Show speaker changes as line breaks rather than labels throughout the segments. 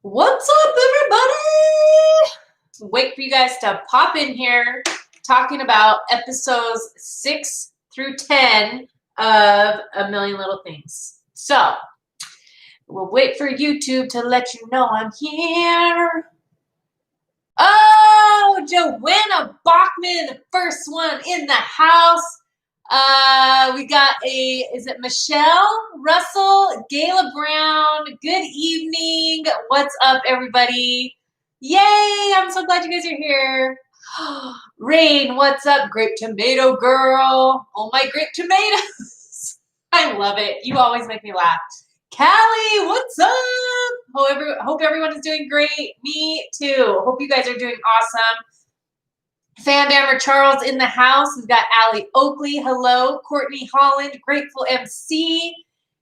What's up, everybody? Wait for you guys to pop in here talking about episodes 6 through 10 of A Million Little Things. So, we'll wait for YouTube to let you know I'm here. Oh, Joanna Bachman, the first one in the house. We got is it Michelle Russell, Gayla Brown? Good evening. What's up, everybody? Yay, I'm so glad you guys are here. Rain, what's up, Grape Tomato Girl? Oh, my grape tomatoes. I love it. You always make me laugh. Callie, what's up? Hope everyone is doing great. Me too. Hope you guys are doing awesome. Fandammer Charles in the house. We've got Allie Oakley. Hello. Courtney Holland. Grateful MC.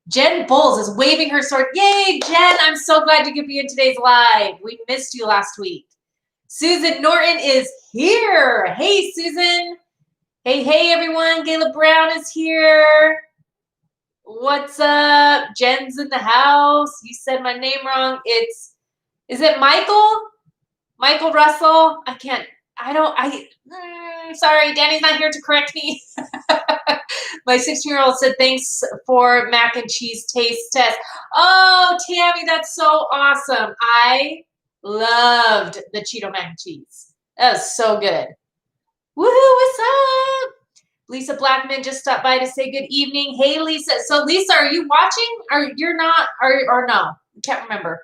Jen Bowles is waving her sword. Yay, Jen. I'm so glad you could be in today's live. We missed you last week. Susan Norton is here. Hey, Susan. Hey, everyone. Gayla Brown is here. What's up? Jen's in the house. You said my name wrong. Is it Michael? Michael Russell? Sorry, Danny's not here to correct me. My 16-year-old said, thanks for mac and cheese taste test. Oh, Tammy, that's so awesome. I loved the Cheeto mac and cheese. That was so good. Woohoo, what's up? Lisa Blackman just stopped by to say good evening. Hey, Lisa. So, Lisa, are you watching? Or you're not? Or no? I can't remember.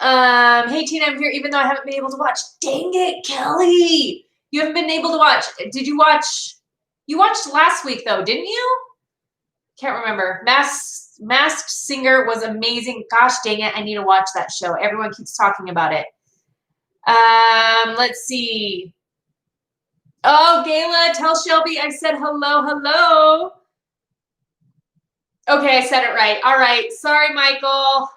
Hey, Tina, I'm here even though I haven't been able to watch. Dang it, Kelly. You haven't been able to watch. Did you watch? You watched last week, though, didn't you? Can't remember. Masked Singer was amazing. Gosh, dang it. I need to watch that show. Everyone keeps talking about it. Let's see. Oh, Gayla, tell Shelby I said hello. Okay, I said it right. All right. Sorry, Michael.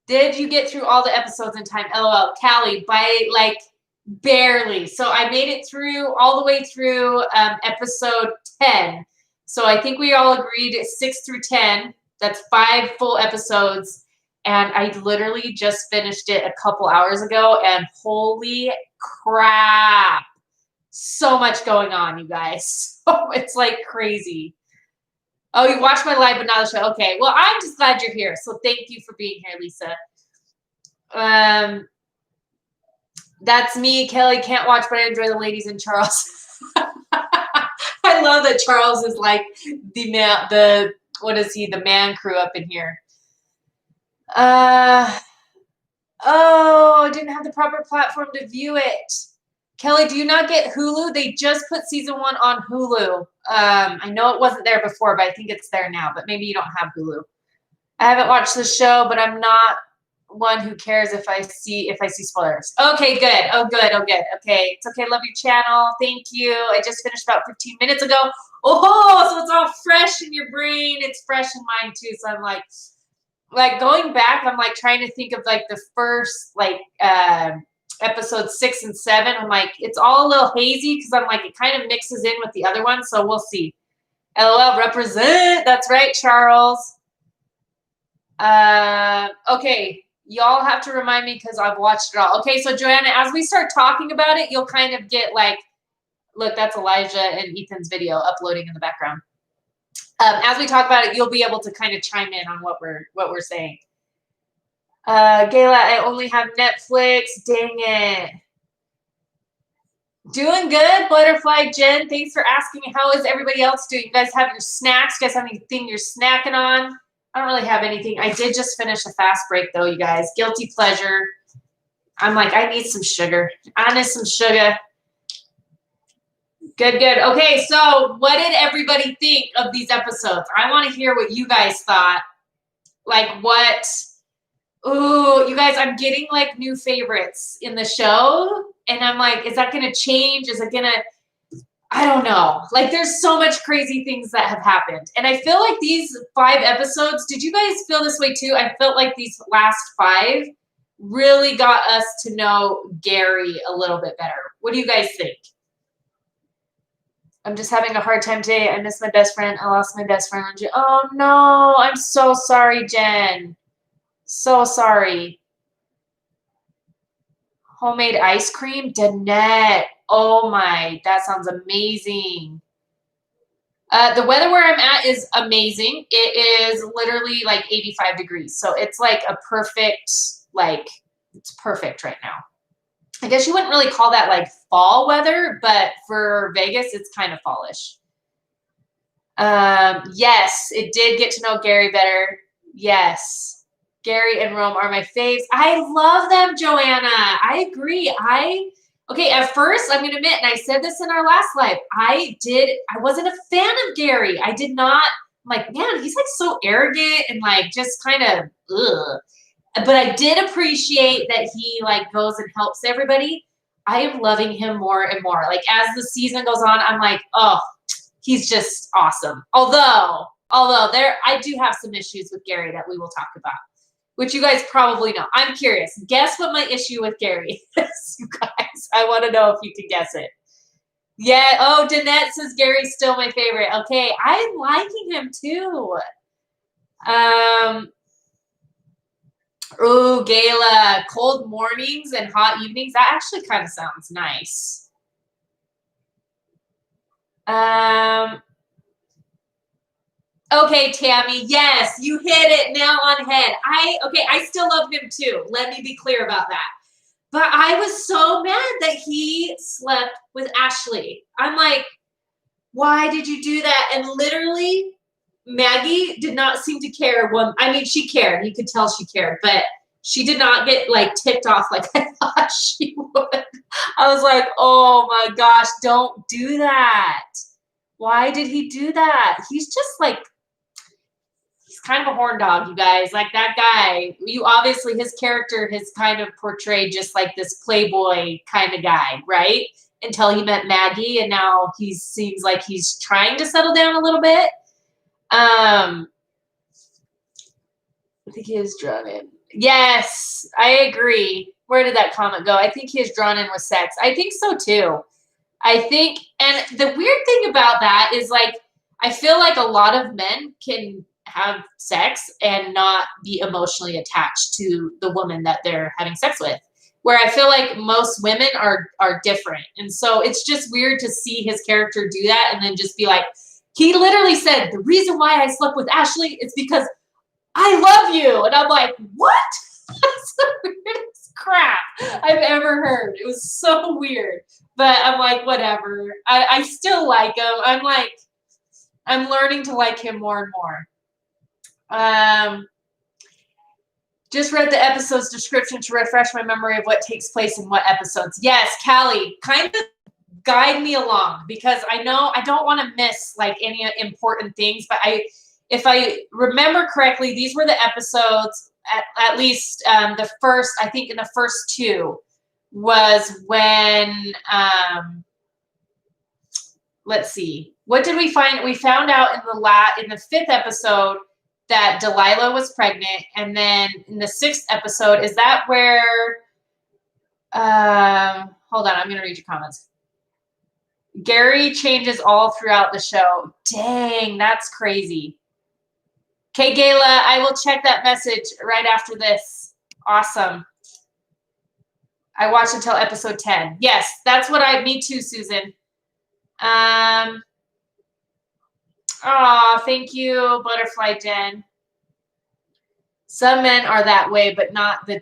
Did you get through all the episodes in time? LOL. Callie, by like barely. So I made it through all the way through episode 10. So I think we all agreed 6 through 10. That's 5 full episodes. And I literally just finished it a couple hours ago. And holy crap. So much going on, you guys. It's like crazy. Oh, you watched my live but not the show. Okay. Well, I'm just glad you're here. So thank you for being here, Lisa. That's me. Kelly can't watch, but I enjoy the ladies and Charles. I love that Charles is like the what is he? The man crew up in here. Oh, I didn't have the proper platform to view it. Kelly, do you not get Hulu? They just put season 1 on Hulu. I know it wasn't there before, but I think it's there now. But maybe you don't have Hulu. I haven't watched the show, but I'm not one who cares if I see spoilers. Okay, good. Oh, good. Okay, it's okay. Love your channel. Thank you. I just finished about 15 minutes ago. Oh, so it's all fresh in your brain. It's fresh in mine too. So I'm like going back. I'm like trying to think of like the first episodes 6 and 7. I'm like, it's all a little hazy because I'm like, it kind of mixes in with the other ones. So we'll see. LOL, represent. That's right, Charles. Okay. Y'all have to remind me because I've watched it all. Okay, so Joanna, as we start talking about it, you'll kind of get like, look, that's Elijah and Ethan's video uploading in the background. As we talk about it, you'll be able to kind of chime in on what we're saying. Gayla, I only have Netflix. Dang it. Doing good, Butterfly Jen. Thanks for asking. How is everybody else doing? You guys have your snacks? You guys have anything you're snacking on? I don't really have anything. I did just finish a fast break, though, you guys. Guilty pleasure. I'm like, I need some sugar. I need some sugar. Good. Okay, so what did everybody think of these episodes? I want to hear what you guys thought. Like what? Ooh, you guys, I'm getting like new favorites in the show. And I'm like, is that going to change? Is it going to... I don't know. Like, there's so much crazy things that have happened. And I feel like these 5 episodes, did you guys feel this way too? I felt like these last 5 really got us to know Gary a little bit better. What do you guys think? I'm just having a hard time today. I miss my best friend. I lost my best friend. Oh no, I'm so sorry, Jen. So sorry. Homemade ice cream? Danette. Oh my, that sounds amazing. The weather where I'm at is amazing. It is literally like 85 degrees. So it's like a perfect, like, it's perfect right now. I guess you wouldn't really call that like fall weather, but for Vegas, it's kind of fallish. Yes, it did get to know Gary better. Yes. Gary and Rome are my faves. I love them, Joanna. I agree. Okay, at first, I'm gonna admit, and I said this in our last live, I wasn't a fan of Gary. I did not, I'm like, man, he's like so arrogant and like just kind of ugh. But I did appreciate that he like goes and helps everybody. I am loving him more and more. Like as the season goes on, I'm like, oh, he's just awesome. Although there, I do have some issues with Gary that we will talk about, which you guys probably know. I'm curious. Guess what my issue with Gary is, you guys. I want to know if you can guess it. Yeah. Oh, Danette says Gary's still my favorite. Okay, I'm liking him too. Oh, Gayla, cold mornings and hot evenings. That actually kind of sounds nice. Okay, Tammy. Yes, you hit it nail on head. I still love him too. Let me be clear about that. But I was so mad that he slept with Ashley. I'm like, why did you do that? And literally, Maggie did not seem to care. I mean, she cared. You could tell she cared, but she did not get like ticked off like I thought she would. I was like, oh my gosh, don't do that. Why did he do that? He's just like, he's kind of a horn dog, you guys. Like that guy, his character has kind of portrayed just like this playboy kind of guy, right? Until he met Maggie, and now he seems like he's trying to settle down a little bit. I think he is drawn in. Yes, I agree. Where did that comment go? I think he is drawn in with sex. I think so too. I think, and the weird thing about that is like, I feel like a lot of men can have sex and not be emotionally attached to the woman that they're having sex with. Where I feel like most women are different. And so it's just weird to see his character do that and then just be like, he literally said, the reason why I slept with Ashley is because I love you. And I'm like, what? That's the weirdest crap I've ever heard. It was so weird. But I'm like, whatever. I still like him. I'm learning to like him more and more. Just read the episode's description to refresh my memory of what takes place in what episodes. Yes, Callie, kind of guide me along because I know I don't want to miss like any important things, but if I remember correctly, these were the episodes, at least the first, I think in the first two was when, let's see, what did we find? We found out in the fifth episode that Delilah was pregnant. And then in the sixth episode, is that where, hold on, I'm going to read your comments. Gary changes all throughout the show. Dang, that's crazy. Okay, Gayla, I will check that message right after this. Awesome. I watched until episode 10. Yes, that's what me too, Susan. Oh, thank you, Butterfly Jen. Some men are that way, but not the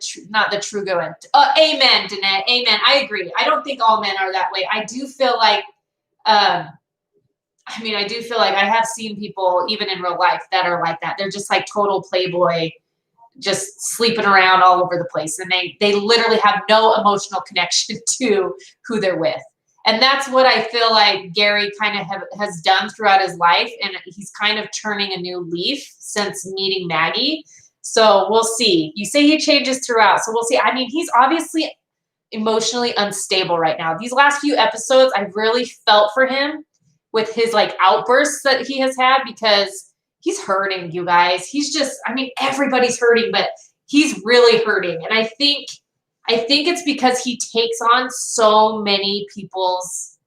true going. Amen, Danette. Amen. I agree. I don't think all men are that way. I do feel like, I do feel like I have seen people even in real life that are like that. They're just like total playboy, just sleeping around all over the place, and they literally have no emotional connection to who they're with. And that's what I feel like Gary kind of has done throughout his life. And he's kind of turning a new leaf since meeting Maggie. So we'll see. You say he changes throughout. So we'll see. I mean, he's obviously emotionally unstable right now. These last few episodes, I really felt for him with his like outbursts that he has had because he's hurting, you guys. He's just, everybody's hurting, but he's really hurting. And I think it's because he takes on so many people's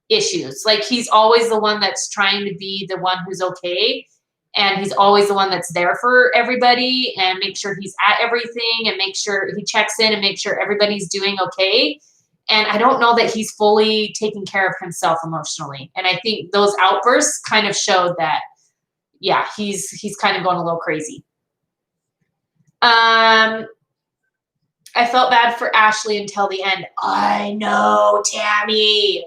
issues. Like he's always the one that's trying to be the one who's okay. And he's always the one that's there for everybody and make sure he's at everything and make sure he checks in and make sure everybody's doing okay. And I don't know that he's fully taking care of himself emotionally. And I think those outbursts kind of showed that, yeah, he's kind of going a little crazy. I felt bad for Ashley until the end. I know, Tammy.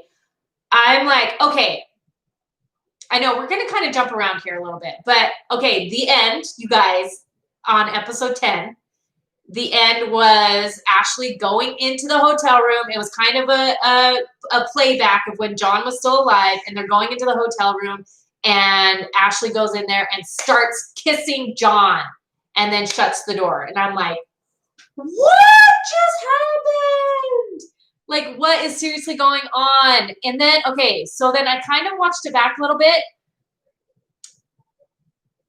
I'm like, okay, I know we're going to kind of jump around here a little bit, but okay, the end, you guys, on episode 10, the end was Ashley going into the hotel room. It was kind of a playback of when John was still alive, and they're going into the hotel room, and Ashley goes in there and starts kissing John and then shuts the door. And I'm like, what just happened? Like, what is seriously going on? And then, okay, so then I kind of watched it back a little bit.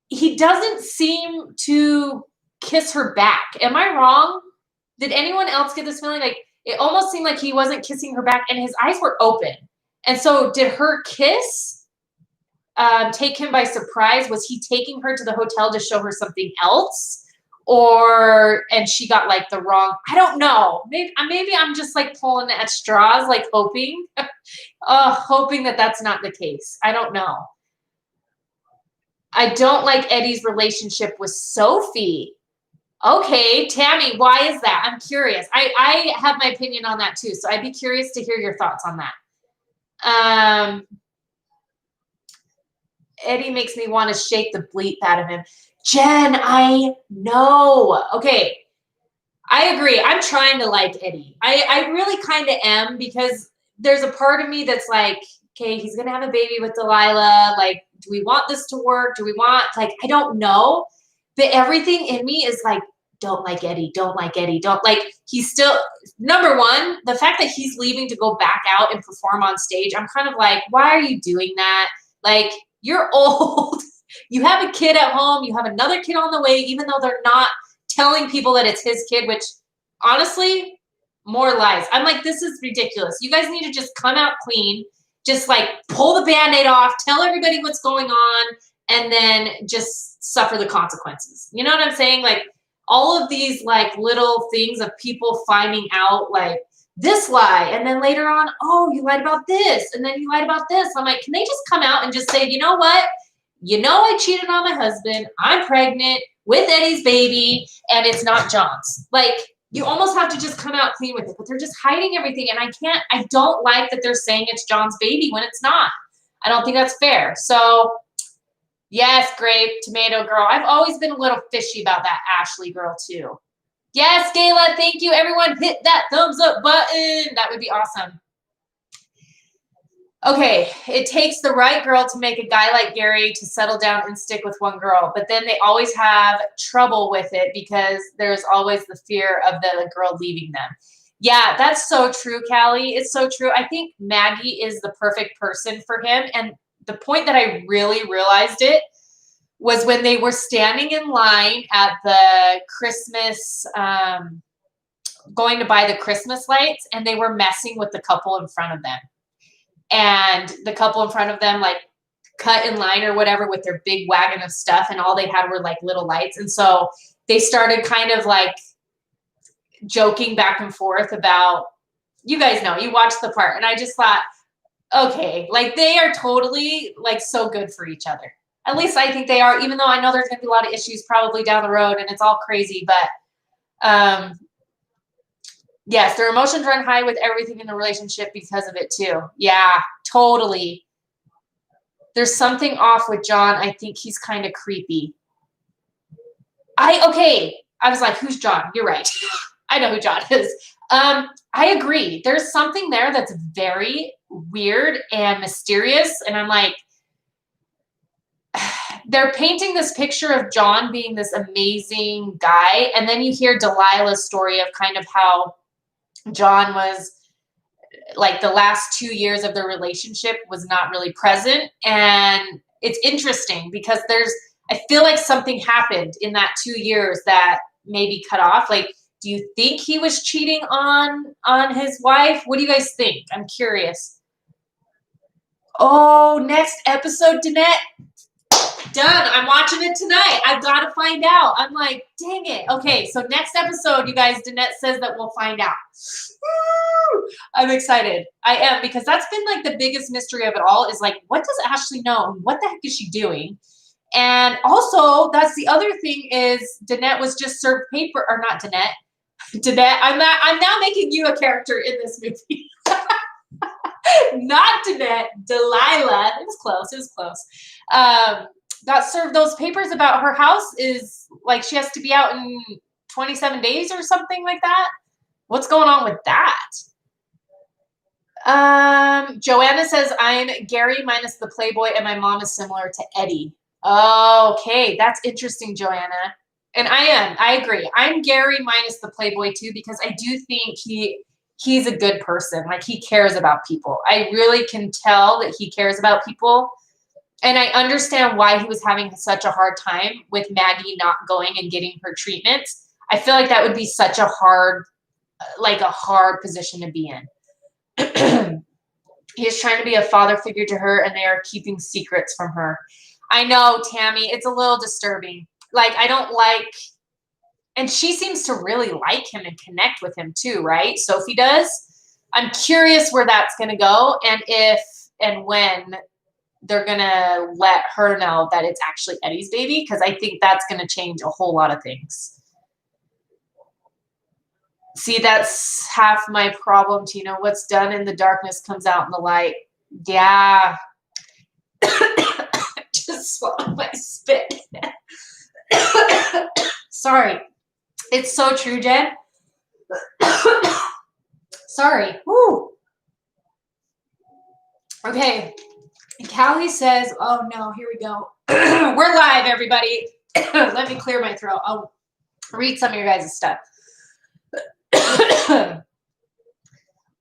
He doesn't seem to kiss her back. Am I wrong? Did anyone else get this feeling? Like, it almost seemed like he wasn't kissing her back and his eyes were open. And so did her kiss take him by surprise? Was he taking her to the hotel to show her something else? And she got like the wrong, I don't know. Maybe I'm just like pulling at straws, like hoping that that's not the case. I don't know. I don't like Eddie's relationship with Sophie. Okay, Tammy, why is that? I'm curious. I have my opinion on that too. So I'd be curious to hear your thoughts on that. Eddie makes me want to shake the bleep out of him. Jen, I know. Okay, I agree. I'm trying to like Eddie. I really kind of am, because there's a part of me that's like, okay, he's going to have a baby with Delilah. Like, do we want this to work? Do we want, like, I don't know. But everything in me is like, don't like Eddie, don't like Eddie, don't like, he's still, number one, the fact that he's leaving to go back out and perform on stage, I'm kind of like, why are you doing that? Like, you're old. You have a kid at home. You have another kid on the way, even though they're not telling people that it's his kid, which honestly, more lies. I'm like, this is ridiculous. You guys need to just come out clean. Just like pull the Band-Aid off, tell everybody what's going on, and then just suffer the consequences. You know what I'm saying? Like all of these like little things of people finding out like this lie, and then later on, oh, you lied about this, and then you lied about this. I'm like, can they just come out and just say, you know what? You know I cheated on my husband. I'm pregnant with Eddie's baby, and it's not John's. Like, you almost have to just come out clean with it, but they're just hiding everything. And I don't like that they're saying it's John's baby when it's not. I don't think that's fair. So yes, grape, tomato girl. I've always been a little fishy about that Ashley girl too. Yes, Gayla, thank you. Everyone hit that thumbs up button. That would be awesome. Okay, it takes the right girl to make a guy like Gary to settle down and stick with one girl, but then they always have trouble with it because there's always the fear of the girl leaving them. Yeah, that's so true, Callie. It's so true. I think Maggie is the perfect person for him. And the point that I really realized it was when they were standing in line at the Christmas, going to buy the Christmas lights, and they were messing with the couple in front of them. And the couple in front of them, like, cut in line or whatever with their big wagon of stuff, and all they had were, like, little lights. And so they started kind of, like, joking back and forth about, you guys know, you watched the part. And I just thought, okay, like, they are totally, like, so good for each other. At least I think they are, even though I know there's going to be a lot of issues probably down the road, and it's all crazy. But, yes, their emotions run high with everything in the relationship because of it too. Yeah, totally. There's something off with John. I think he's kind of creepy. Okay. I was like, who's John? You're right. I know who John is. I agree. There's something there that's very weird and mysterious. And I'm like, they're painting this picture of John being this amazing guy. And then you hear Delilah's story of kind of how John was like the last 2 years of the relationship was not really present. And it's interesting because I feel like something happened in that 2 years that maybe cut off. Like, do you think he was cheating on his wife? What do you guys think? I'm curious. Oh, next episode, Danette. Done. I'm watching it tonight. I've got to find out. I'm like, dang it. Okay, so next episode, you guys, Danette says that we'll find out. Woo! I'm excited. I am, because that's been like the biggest mystery of it all is like, what does Ashley know? What the heck is she doing? And also, that's the other thing is Danette was just served paper, or not Danette. Danette, I'm now making you a character in this movie. Not Danette, Delilah. It was close. It was close. Got served those papers about her house is like she has to be out in 27 days or something like that. What's going on with that? Joanna says, I'm Gary minus the Playboy and my mom is similar to Eddie. Okay, that's interesting, Joanna. And I agree. I'm Gary minus the Playboy too, because I do think he's a good person. Like he cares about people. I really can tell that he cares about people. And I understand why he was having such a hard time with Maggie not going and getting her treatment. I feel like that would be such a hard position to be in. He is trying to be a father figure to her and they are keeping secrets from her. I know, Tammy, it's a little disturbing. Like, I don't like, and she seems to really like him and connect with him too, right? Sophie does. I'm curious where that's going to go and if and when they're going to let her know that it's actually Eddie's baby, because I think that's going to change a whole lot of things. See, that's half my problem, Tina. What's done in the darkness comes out in the light. Yeah. Just swallowed my spit. Sorry. It's so true, Jen. Sorry. Woo. Okay. Callie says, oh no, here we go. We're live, everybody. Let me clear my throat. I'll read some of your guys' stuff.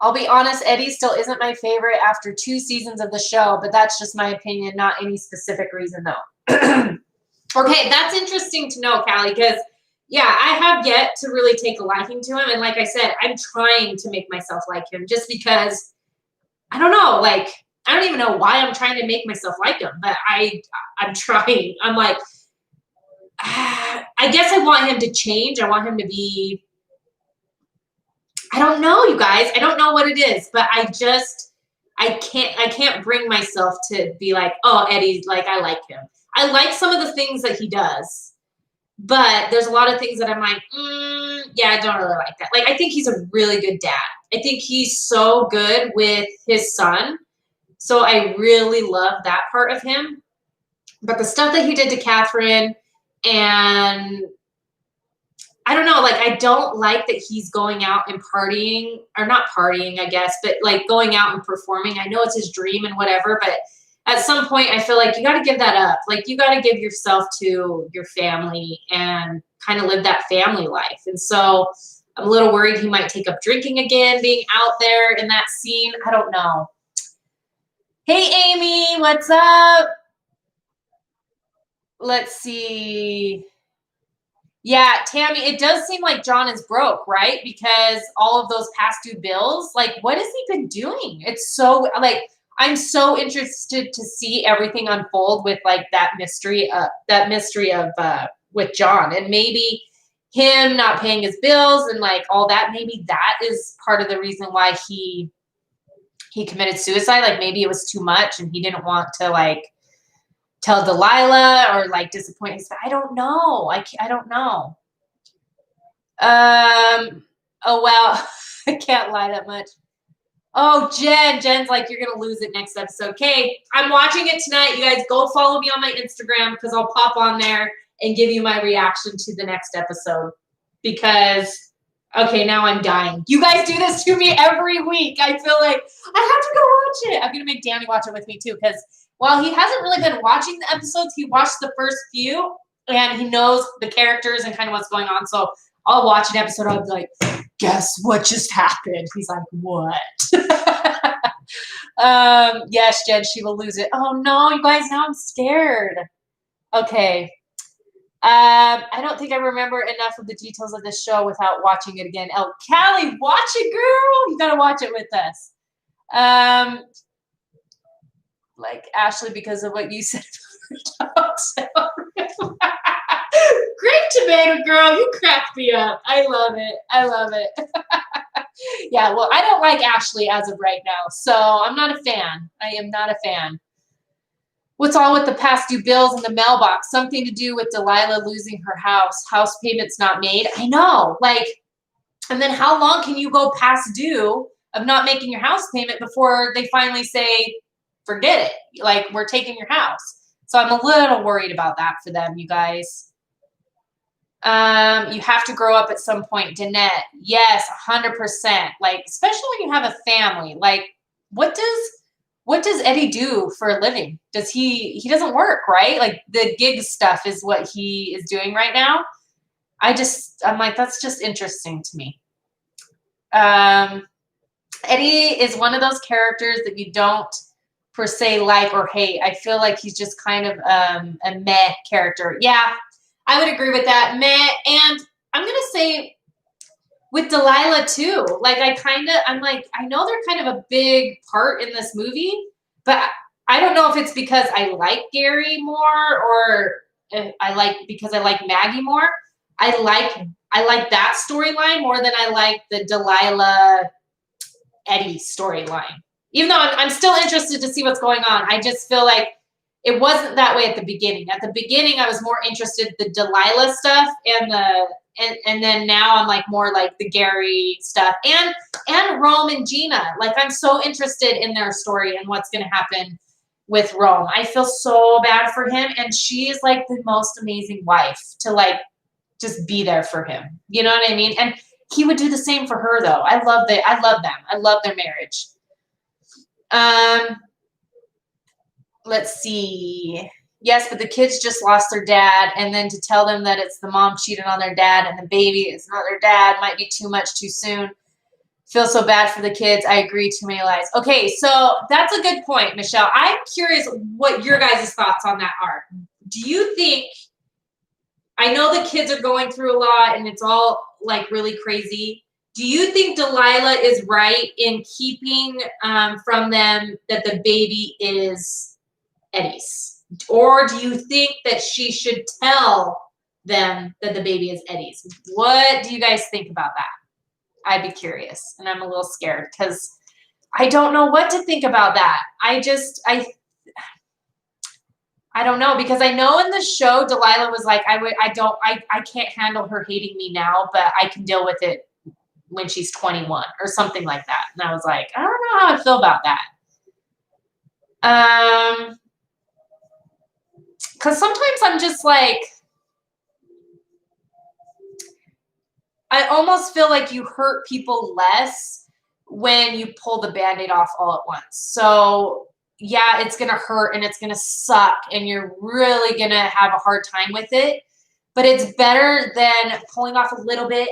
I'll be honest, Eddie still isn't my favorite after 2 seasons of the show, but that's just my opinion, not any specific reason, though. Okay, that's interesting to know, Callie, because, yeah, I have yet to really take a liking to him. And like I said, I'm trying to make myself like him just because, I don't know, like, I don't even know why I'm trying to make myself like him, but I'm trying. I'm like, I guess I want him to change. I want him to be, I don't know, you guys. I don't know what it is, but I can't bring myself to be like, oh, Eddie's like, I like him. I like some of the things that he does, but there's a lot of things that I'm like, yeah, I don't really like that. Like, I think he's a really good dad. I think he's so good with his son. So I really love that part of him. But the stuff that he did to Catherine, and I don't know, like, I don't like that he's going out and partying, or not partying, I guess, but like going out and performing. I know it's his dream and whatever, but at some point I feel like you got to give that up. Like, you got to give yourself to your family and kind of live that family life. And so I'm a little worried he might take up drinking again, being out there in that scene. I don't know. Hey, Amy, what's up? Let's see. Yeah, Tammy, it does seem like John is broke, right? Because all of those past due bills, like, what has he been doing? It's so, like, I'm so interested to see everything unfold with, like, that mystery of with John, and maybe him not paying his bills and, like, all that. Maybe that is part of the reason why he committed suicide. Like, maybe it was too much and he didn't want to, like, tell Delilah or like disappoint his. I don't know. I don't know. Oh well, I can't lie that much. Oh, Jen's like, you're gonna lose it next episode. Okay, I'm watching it tonight. You guys go follow me on my Instagram because I'll pop on there and give you my reaction to the next episode. Because okay, now I'm dying. You guys do this to me every week. I feel like I have to go watch it. I'm gonna make Danny watch it with me too, because while he hasn't really been watching the episodes, he watched the first few and he knows the characters and kind of what's going on. So I'll watch an episode. I'll be like, guess what just happened? He's like, what? Yes, Jen, she will lose it. Oh no, you guys, now I'm scared. Okay. I don't think I remember enough of the details of this show without watching it again. Oh, Callie, watch it, girl. You gotta watch it with us. like Ashley because of what you said about Great tomato girl, you cracked me up. I love it. I love it. Yeah, well, I don't like Ashley as of right now, so I'm not a fan. I am not a fan. What's all with the past due bills in the mailbox? Something to do with Delilah losing her house. House payments not made. I know. Like, and then how long can you go past due of not making your house payment before they finally say, forget it. Like, we're taking your house. So I'm a little worried about that for them, you guys. You have to grow up at some point. Danette, yes, 100%. Like, especially when you have a family. Like, what does Eddie do for a living? He doesn't work, right? Like, the gig stuff is what he is doing right now. I'm like, that's just interesting to me. Eddie is one of those characters that you don't per se like or hate. I feel like he's just kind of a meh character. Yeah, I would agree with that. Meh. And I'm going to say with Delilah too. Like, I'm like, I know they're kind of a big part in this movie, but I don't know if it's because I like Gary more or because I like Maggie more. I like that storyline more than I like the Delilah Eddie storyline. Even though I'm still interested to see what's going on, I just feel like it wasn't that way at the beginning. At the beginning, I was more interested in the Delilah stuff and then now I'm like more like the Gary stuff and Rome and Gina. Like, I'm so interested in their story and what's going to happen with Rome. I feel so bad for him, and she is like the most amazing wife to like just be there for him. You know what I mean? And he would do the same for her though. I love them. I love their marriage. Let's see. Yes, but the kids just lost their dad, and then to tell them that it's the mom cheated on their dad and the baby is not their dad might be too much too soon. Feel so bad for the kids. I agree. Too many lies. Okay, so that's a good point, Michelle. I'm curious what your guys' thoughts on that are. Do you think, I know the kids are going through a lot and it's all like really crazy. Do you think Delilah is right in keeping from them that the baby is Eddie's? Or do you think that she should tell them that the baby is Eddie's? What do you guys think about that? I'd be curious, and I'm a little scared because I don't know what to think about that. I don't know, because I know in the show Delilah was like, I can't handle her hating me now, but I can deal with it when she's 21 or something like that. And I was like, I don't know how I feel about that. Because sometimes I'm just like, I almost feel like you hurt people less when you pull the Band-Aid off all at once. So yeah, it's going to hurt and it's going to suck and you're really going to have a hard time with it. But it's better than pulling off a little bit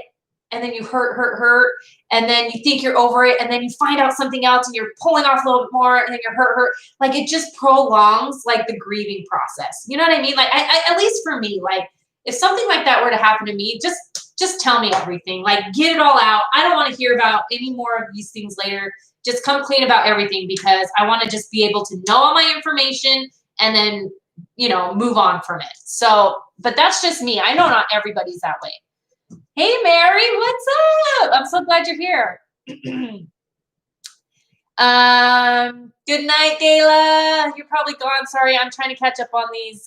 and then you hurt, and then you think you're over it, and then you find out something else and you're pulling off a little bit more, and then you're hurt. Like, it just prolongs like the grieving process. You know what I mean? Like, I at least for me, like, if something like that were to happen to me, just tell me everything. Like, get it all out. I don't want to hear about any more of these things later. Just come clean about everything, because I want to just be able to know all my information and then, you know, move on from it. So, but that's just me. I know not everybody's that way. Hey, Mary, what's up? I'm so glad you're here. Good night, Gayla. You're probably gone. Sorry, I'm trying to catch up on these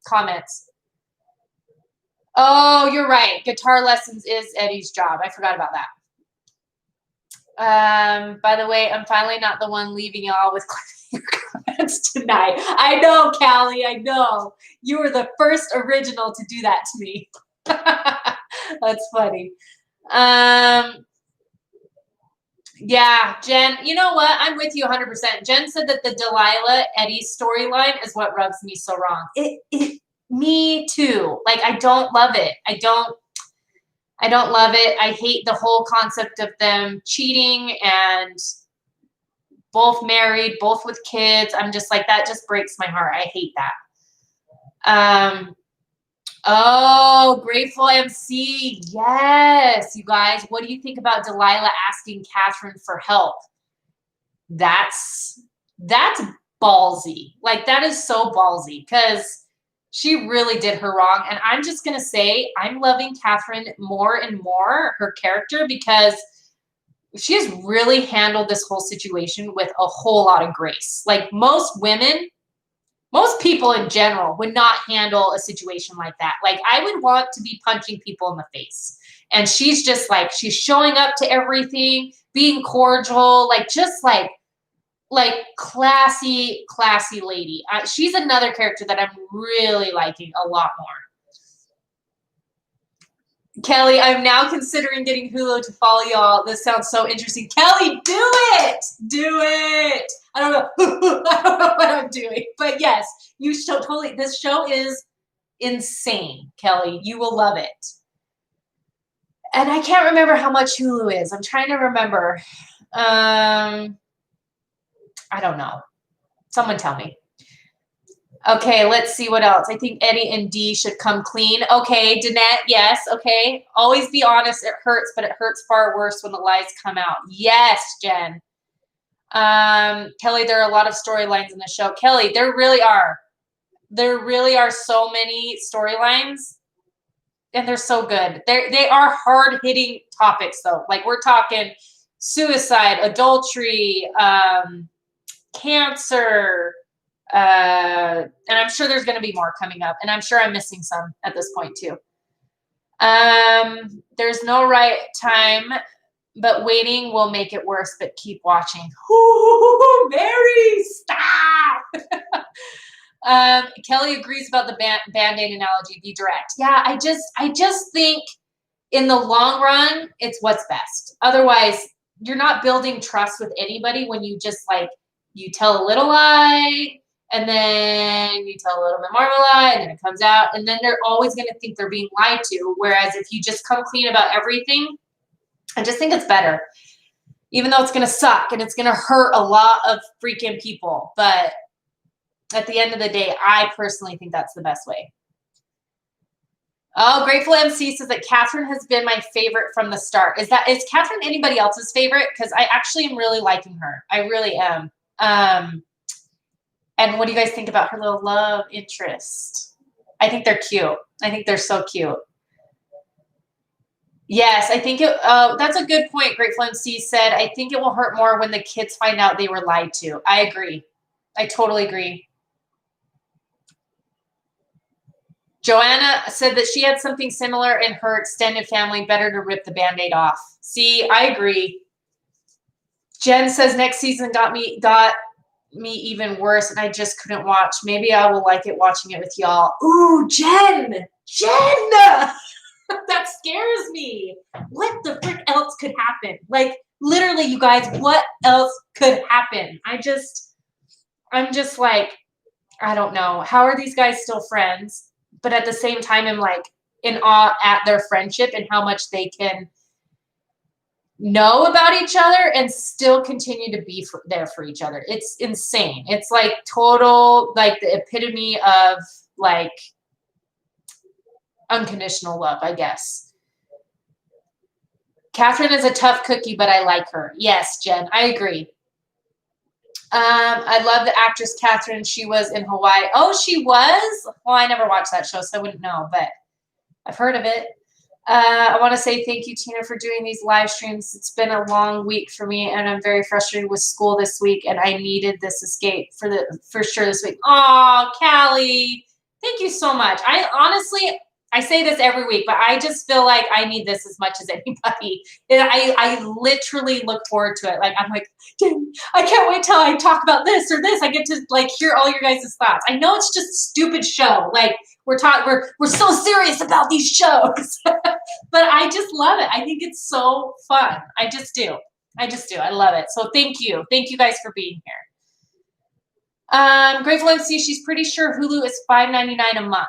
comments. Oh, you're right. Guitar lessons is Eddie's job. I forgot about that. By the way, I'm finally not the one leaving y'all with comments tonight. I know, Callie. I know. You were the first original to do that to me. That's funny. Yeah, Jen, you know what? I'm with you 100%. Jen said that the Delilah Eddie storyline is what rubs me so wrong. Me too. Like, I don't love it. I don't love it. I hate the whole concept of them cheating and both married, both with kids. I'm just like, that just breaks my heart. I hate that. Oh, Grateful MC. Yes, you guys. What do you think about Delilah asking Catherine for help? That's ballsy. Like, that is so ballsy because she really did her wrong. And I'm just going to say, I'm loving Catherine more and more, her character, because she has really handled this whole situation with a whole lot of grace. Like, most women, most people in general would not handle a situation like that. Like, I would want to be punching people in the face. And she's just like, she's showing up to everything, being cordial, like, just like classy lady. She's another character that I'm really liking a lot more. Kelly, I'm now considering getting Hulu to follow y'all. This sounds so interesting. Kelly, do it! Do it! I don't know. I don't know what I'm doing. But yes, you show totally. This show is insane, Kelly. You will love it. And I can't remember how much Hulu is. I'm trying to remember. I don't know. Someone tell me. Okay, let's see what else. I think Eddie and Dee should come clean. Okay, Danette, yes, okay. Always be honest. It hurts, but it hurts far worse when the lies come out. Yes, Jen. Kelly, there are a lot of storylines in the show. Kelly, there really are. There really are so many storylines, and they're so good. They are hard-hitting topics, though. Like, we're talking suicide, adultery, cancer, and I'm sure there's going to be more coming up, and I'm sure I'm missing some at this point too. There's no right time, but waiting will make it worse, but keep watching. Ooh, Mary, stop. Kelly agrees about the Band-Aid analogy. Be direct. Yeah, I just think in the long run, it's what's best. Otherwise, you're not building trust with anybody when you just like, you tell a little lie, and then you tell a little bit more of a lie, and then it comes out, and then they're always going to think they're being lied to. Whereas if you just come clean about everything, I just think it's better, even though it's going to suck and it's going to hurt a lot of freaking people. But at the end of the day, I personally think that's the best way. Oh, Grateful MC says that Catherine has been my favorite from the start. Is Catherine anybody else's favorite? Because I actually am really liking her. I really am. And what do you guys think about her little love interest? I think they're cute. I think they're so cute. Yes, I think that's a good point. Grateful MC said, I think it will hurt more when the kids find out they were lied to. I agree. I totally agree. Joanna said that she had something similar in her extended family. Better to rip the Band-Aid off. See, I agree. Jen says next season got me even worse, and I just couldn't watch. Maybe I will like it watching it with y'all. Ooh, Jen! That scares me. What the frick else could happen? Like, literally, you guys, what else could happen? I'm just like, I don't know. How are these guys still friends? But at the same time, I'm like in awe at their friendship and how much they can know about each other and still continue to be there for each other. It's insane. It's like total, like the epitome of like unconditional love, I guess. Catherine is a tough cookie, but I like her. Yes, Jen, I agree. I love the actress Catherine. She was in Hawaii. Oh, she was? Well, I never watched that show, so I wouldn't know, but I've heard of it. I want to say thank you, Tina, for doing these live streams. It's been a long week for me, and I'm very frustrated with school this week, and I needed this escape for sure this week. Oh, Callie, thank you so much. I say this every week, but I just feel like I need this as much as anybody. And I literally look forward to it. Like, I'm like, I can't wait till I talk about this or this. I get to like hear all your guys' thoughts. I know it's just a stupid show. Like, we're so serious about these shows, but I just love it. I think it's so fun. I just do. I love it. So thank you guys for being here. Grateful MC, she's pretty sure Hulu is $5.99 a month.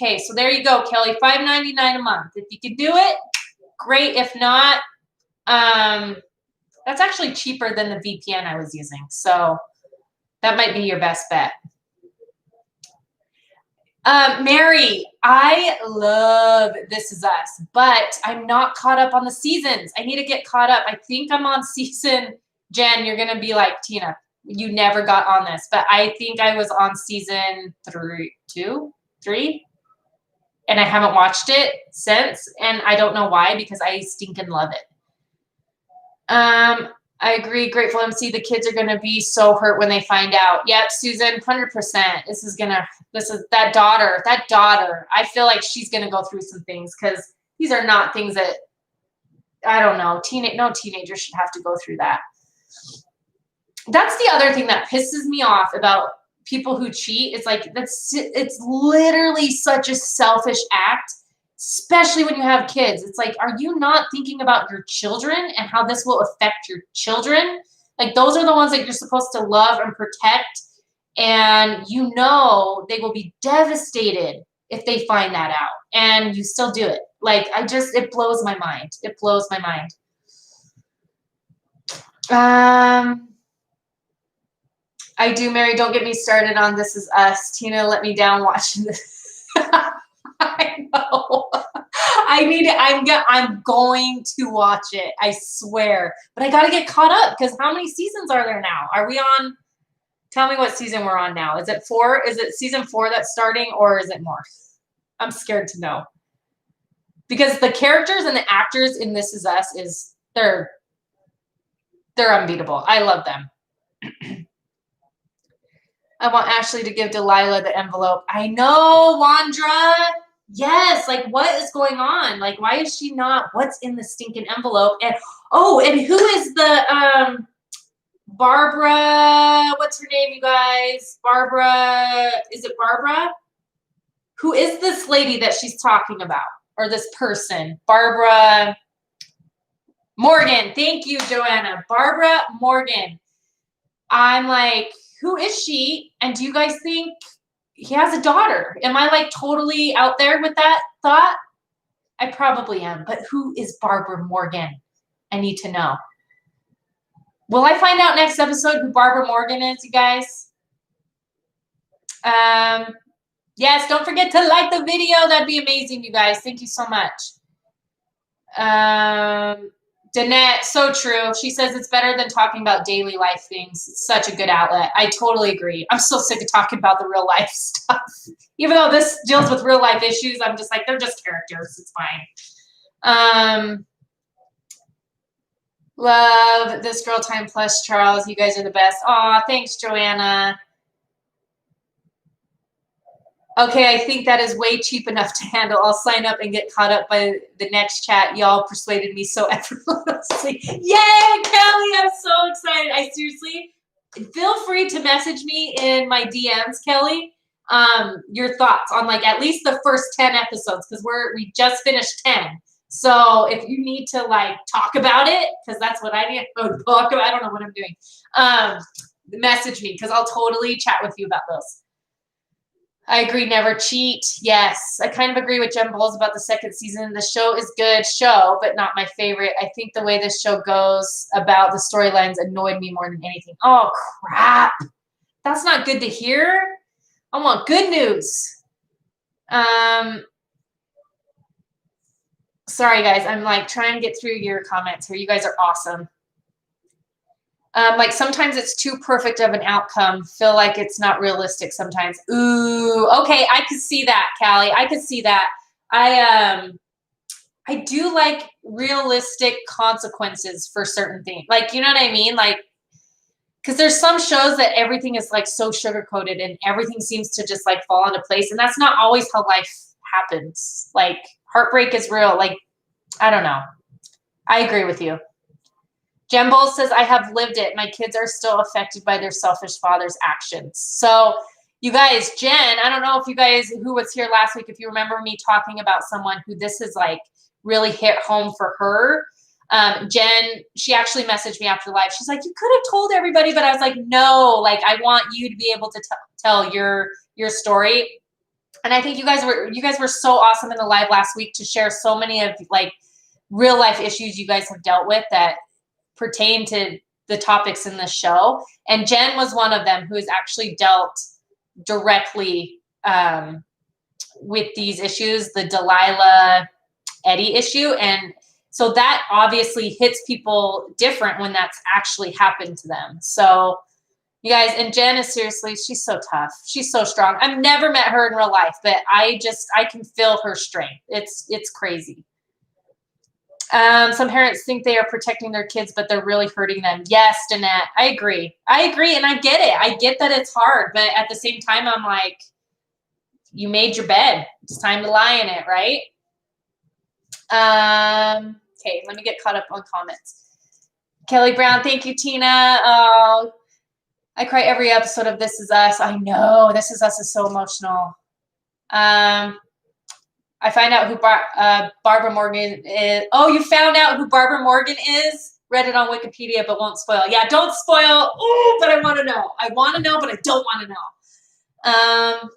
Okay, so there you go, Kelly. $5.99 a month. If you can do it, great. If not, that's actually cheaper than the VPN I was using. So that might be your best bet. Mary, I love This Is Us, but I'm not caught up on the seasons. I need to get caught up. I think I'm on season, Jen, you're going to be like, Tina, you never got on this, but I think I was on season 3, and I haven't watched it since, and I don't know why, because I stinking love it. I agree. Grateful MC. The kids are going to be so hurt when they find out. Yep, Susan, 100%. This is that daughter. I feel like she's going to go through some things, because these are not things that, I don't know, no teenager should have to go through that. That's the other thing that pisses me off about people who cheat. It's like, it's literally such a selfish act, especially when you have kids. It's like, are you not thinking about your children and how this will affect your children? Like, those are the ones that you're supposed to love and protect, and you know they will be devastated if they find that out, and you still do it. Like, it blows my mind. It blows my mind. I do, Mary. Don't get me started on This Is Us. Tina let me down watching this. I know. I'm going to watch it. I swear. But I got to get caught up, because how many seasons are there now? Are we on? Tell me what season we're on now. Is it 4? Is it season 4 that's starting, or is it more? I'm scared to know. Because the characters and the actors in This Is Us they're unbeatable. I love them. I want Ashley to give Delilah the envelope. I know, Wandra. Yes, like, what is going on? Like, why is she not? What's in the stinking envelope? And who is the Barbara? What's her name, you guys? Barbara. Is it Barbara? Who is this lady that she's talking about, or this person? Barbara Morgan. Thank you, Joanna. Barbara Morgan. I'm like, who is she? And do you guys think he has a daughter? Am I like totally out there with that thought? I probably am. But who is Barbara Morgan? I need to know. Will I find out next episode who Barbara Morgan is, you guys? Yes, don't forget to like the video. That'd be amazing, you guys. Thank you so much. Danette, so true. She says it's better than talking about daily life things. It's such a good outlet. I totally agree. I'm so sick of talking about the real life stuff. Even though this deals with real life issues, I'm just like, they're just characters. It's fine. Love This Girl Time Plus, Charles. You guys are the best. Aw, thanks, Joanna. Okay, I think that is way cheap enough to handle. I'll sign up and get caught up by the next chat. Y'all persuaded me so effortlessly. Yay, Kelly! I'm so excited. I seriously, feel free to message me in my DMs, Kelly, your thoughts on like at least the first 10 episodes, because we just finished 10. So if you need to like talk about it, because that's what I need to talk about. I don't know what I'm doing. Message me, because I'll totally chat with you about those. I agree, never cheat. Yes, I kind of agree with Jen Bowles about the second season. The show is good show, but not my favorite. I think the way this show goes about the storylines annoyed me more than anything. Oh, crap. That's not good to hear. I want good news. Sorry, guys. I'm like trying to get through your comments here. You guys are awesome. Like sometimes it's too perfect of an outcome. Feel like it's not realistic sometimes. Ooh, okay. I could see that, Callie. I could see that. I do like realistic consequences for certain things. Like, you know what I mean? Like, because there's some shows that everything is like so sugar-coated and everything seems to just like fall into place. And that's not always how life happens. Like, heartbreak is real. Like, I don't know. I agree with you. Jen Bowles says, I have lived it. My kids are still affected by their selfish father's actions. So you guys, Jen, I don't know if you guys who was here last week, if you remember me talking about someone who this is like really hit home for her. Jen, she actually messaged me after live. She's like, you could have told everybody, but I was like, no, like I want you to be able to tell your story. And I think you guys were so awesome in the live last week to share so many of like real life issues you guys have dealt with that pertain to the topics in the show. And Jen was one of them who has actually dealt directly with these issues, the Delilah Eddie issue. And so that obviously hits people different when that's actually happened to them. So You guys, and Jen is seriously, she's so tough. She's so strong. I've never met her in real life, but I can feel her strength. It's crazy. Some parents think they are protecting their kids, but they're really hurting them. Yes, Danette, I agree. And I get it. I get that it's hard, but at the same time, I'm like, you made your bed. It's time to lie in it, right? Okay, let me get caught up on comments. Kelly Brown, thank you, Tina. Oh, I cry every episode of This Is Us. I know, This Is Us is so emotional. I find out who Barbara Morgan is. Oh, you found out who Barbara Morgan is? Read it on Wikipedia, but won't spoil. Yeah, don't spoil. Oh, but I want to know. I want to know, but I don't want to know.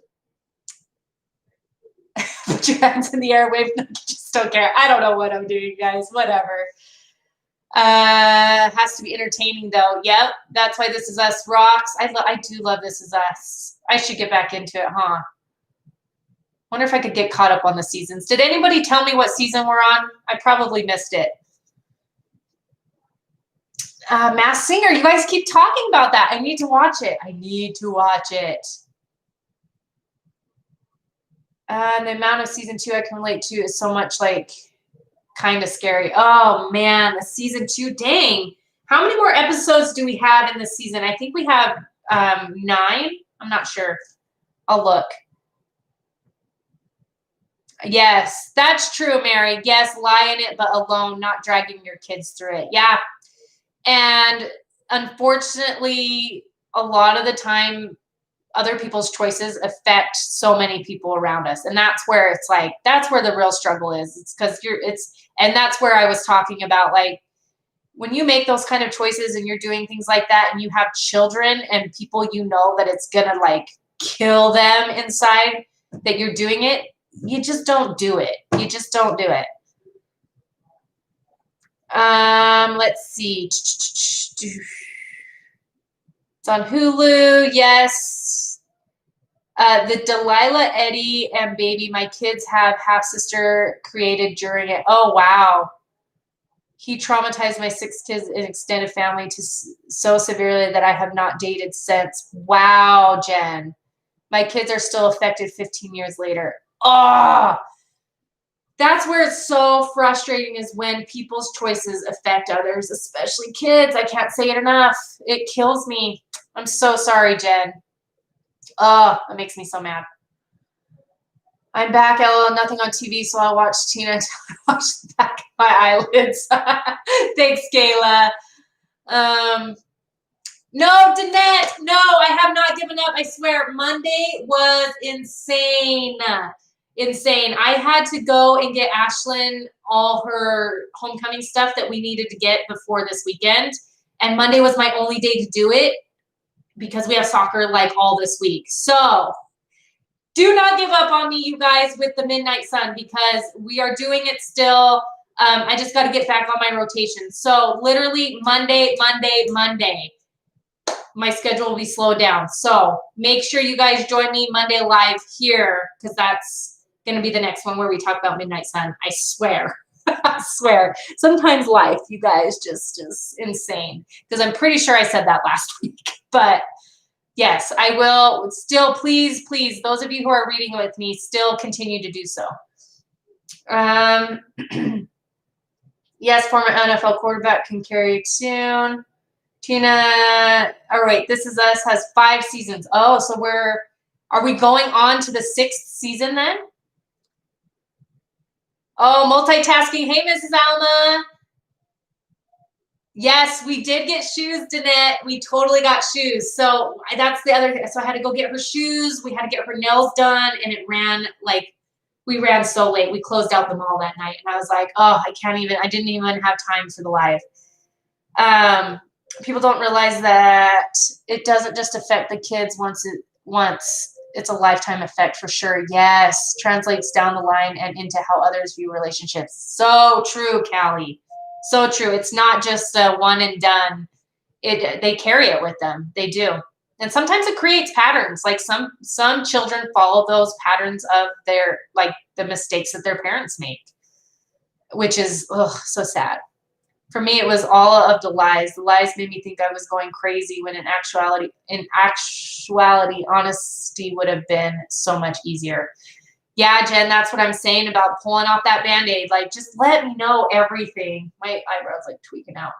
Put your hands in the air, wave. No, just don't care. I don't know what I'm doing, guys. Whatever. Has to be entertaining, though. Yep, that's why This Is Us rocks. I do love This Is Us. I should get back into it, huh? Wonder if I could get caught up on the seasons. Did anybody tell me what season we're on? I probably missed it. Masked Singer, you guys keep talking about that. I need to watch it. The amount of season 2 I can relate to is so much like kind of scary. Oh man, the season 2, dang. How many more episodes do we have in this season? I think we have 9. I'm not sure. I'll look. Yes, that's true, Mary. Yes, lie in it, but alone, not dragging your kids through it. Yeah. And unfortunately, a lot of the time, other people's choices affect so many people around us. And that's where it's like, that's where the real struggle is. It's because and that's where I was talking about, like, when you make those kind of choices and you're doing things like that and you have children and people you know that it's going to like kill them inside that you're doing it, you just don't do it. You just don't do it. Let's see. It's on Hulu. Yes. The Delilah, Eddie, and baby my kids have half-sister created during it. Oh, wow. He traumatized my 6 kids and extended family so severely that I have not dated since. Wow, Jen. My kids are still affected 15 years later. Oh, that's where it's so frustrating, is when people's choices affect others, especially kids. I can't say it enough. It kills me. I'm so sorry, Jen. Oh, that makes me so mad. I'm back, LOL. Nothing on TV, so I'll watch Tina until I watch the back of my eyelids. Thanks, Kayla. No, Danette, no, I have not given up. I swear, Monday was insane. Insane. I had to go and get Ashlyn all her homecoming stuff that we needed to get before this weekend. And Monday was my only day to do it because we have soccer like all this week. So do not give up on me, you guys, with the Midnight Sun, because we are doing it still. I just got to get back on my rotation. So literally Monday, my schedule will be slowed down. So make sure you guys join me Monday live here, because that's going to be the next one where we talk about Midnight Sun. I swear. I swear. Sometimes life, you guys, just is insane, because I'm pretty sure I said that last week. But yes, I will still, please, those of you who are reading with me, still continue to do so. Yes, former NFL quarterback can carry a tune. Tina, oh wait, This Is Us has 5 seasons. Oh, so are we going on to the 6th season then? Oh, multitasking. Hey, Mrs. Alma. Yes, we did get shoes, Danette. We totally got shoes. So that's the other thing. So I had to go get her shoes. We had to get her nails done, and we ran so late. We closed out the mall that night, and I was like, oh, I didn't even have time for the live. People don't realize that it doesn't just affect the kids once it's a lifetime effect for sure. Yes, translates down the line and into how others view relationships. So true, Callie. So true. It's not just a one and done. They carry it with them. They do. And sometimes it creates patterns. Like some children follow those patterns of the mistakes that their parents make, which is so sad. For me, it was all of the lies. The lies made me think I was going crazy when in actuality, honesty would have been so much easier. Yeah, Jen, that's what I'm saying about pulling off that Band-Aid. Like, just let me know everything. My eyebrows like tweaking out.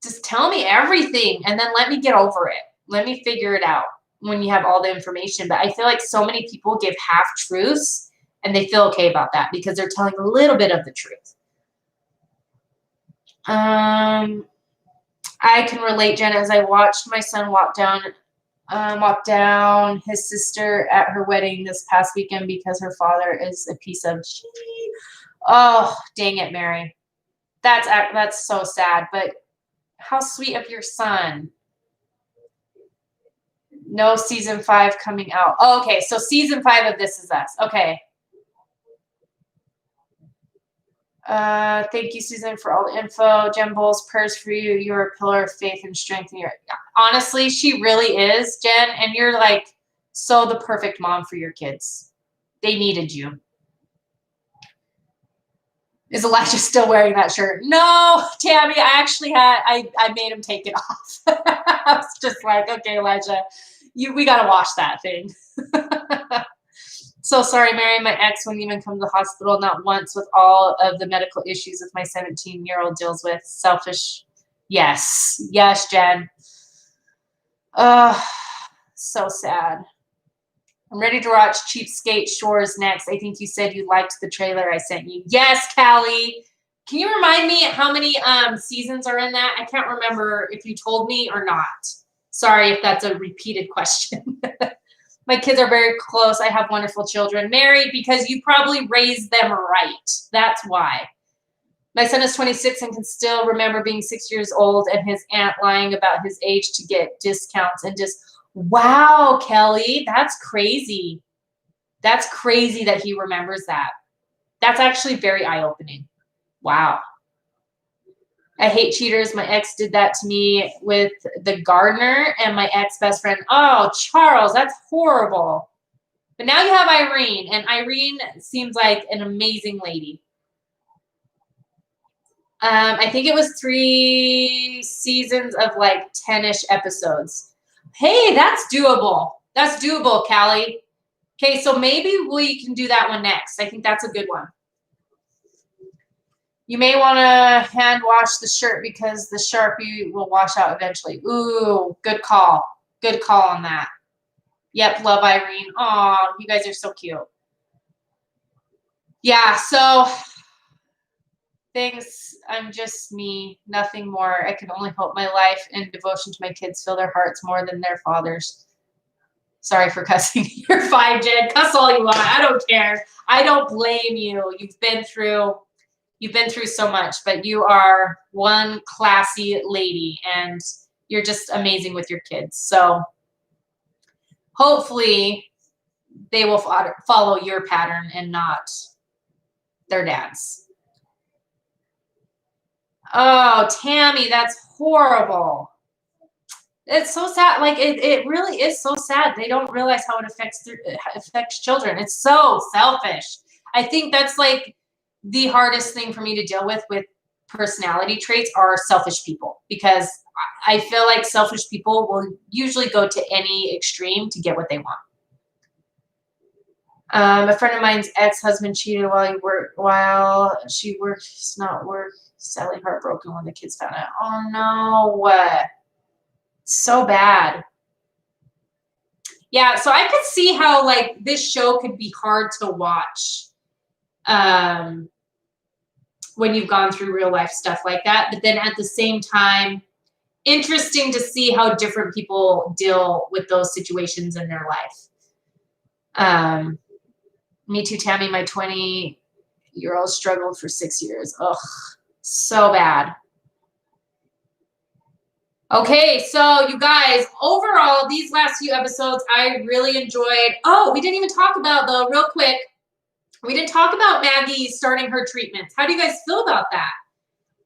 Just tell me everything and then let me get over it. Let me figure it out when you have all the information. But I feel like so many people give half truths and they feel okay about that because they're telling a little bit of the truth. I can relate, Jen, as I watched my son walk down his sister at her wedding this past weekend because her father is a piece of shit. Oh, dang it, Mary. That's so sad, but how sweet of your son. No season 5 coming out. Oh, okay, so season 5 of This Is Us. Okay. Thank you, Susan, for all the info. Jen Bowles, prayers for you. You're a pillar of faith and strength. Honestly, she really is, Jen, and you're like so the perfect mom for your kids. They needed you. Is Elijah still wearing that shirt? No, Tammy, I made him take it off. I was just like, okay, Elijah, we got to wash that thing. So sorry, Mary, my ex wouldn't even come to the hospital, not once, with all of the medical issues with my 17-year-old deals with. Selfish. Yes, Jen. So sad. I'm ready to watch Cheapskate Shores next. I think you said you liked the trailer I sent you. Yes, Callie. Can you remind me how many seasons are in that? I can't remember if you told me or not. Sorry if that's a repeated question. My kids are very close. I have wonderful children. Mary, because you probably raised them right. That's why. My son is 26 and can still remember being 6 years old and his aunt lying about his age to get discounts and just, wow, Kelly, that's crazy. That's crazy that he remembers that. That's actually very eye-opening. Wow. I hate cheaters. My ex did that to me with the gardener and my ex-best friend. Oh, Charles, that's horrible. But now you have Irene, and Irene seems like an amazing lady. I think it was 3 seasons of like 10-ish episodes. Hey, that's doable. That's doable, Callie. Okay, so maybe we can do that one next. I think that's a good one. You may want to hand wash the shirt because the Sharpie will wash out eventually. Ooh, good call. Good call on that. Yep, love Irene. Aw, you guys are so cute. Yeah, so things, I'm just me, nothing more. I can only hope my life and devotion to my kids fill their hearts more than their fathers. Sorry for cussing. You're fine, Jen. Cuss all you want. I don't care. I don't blame you. You've been through so much, but you are one classy lady and you're just amazing with your kids. So hopefully they will follow your pattern and not their dad's. Oh, Tammy, that's horrible. It's so sad. Like it really is so sad. They don't realize how it affects children. It's so selfish. I think that's like the hardest thing for me to deal with personality traits are selfish people, because I feel like selfish people will usually go to any extreme to get what they want. A friend of mine's ex-husband cheated while she worked. It's not work. Sadly heartbroken when the kids found out. Oh no. So bad. Yeah, so I could see how like this show could be hard to watch when you've gone through real life stuff like that, but then at the same time, interesting to see how different people deal with those situations in their life. Me too, Tammy. My 20-year-old struggled for 6 years. Ugh, so bad. Okay, so you guys, overall, these last few episodes, I really enjoyed. Oh, we didn't even talk about, though, real quick, we didn't talk about Maggie starting her treatments. How do you guys feel about that?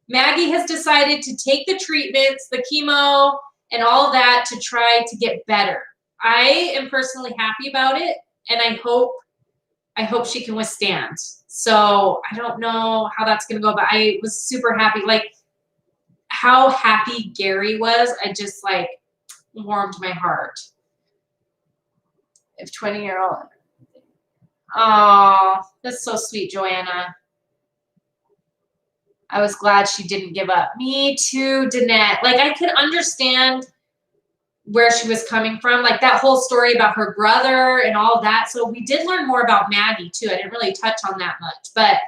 Maggie has decided to take the treatments, the chemo, and all of that to try to get better. I am personally happy about it, and I hope I hope she can withstand. So I don't know how that's going to go, but I was super happy. Like how happy Gary was, I just like warmed my heart. If 20-year-old. Oh, that's so sweet, Joanna. I was glad she didn't give up. Me too, Danette. Like I could understand where she was coming from, like that whole story about her brother and all that. So we did learn more about Maggie too. I didn't really touch on that much, but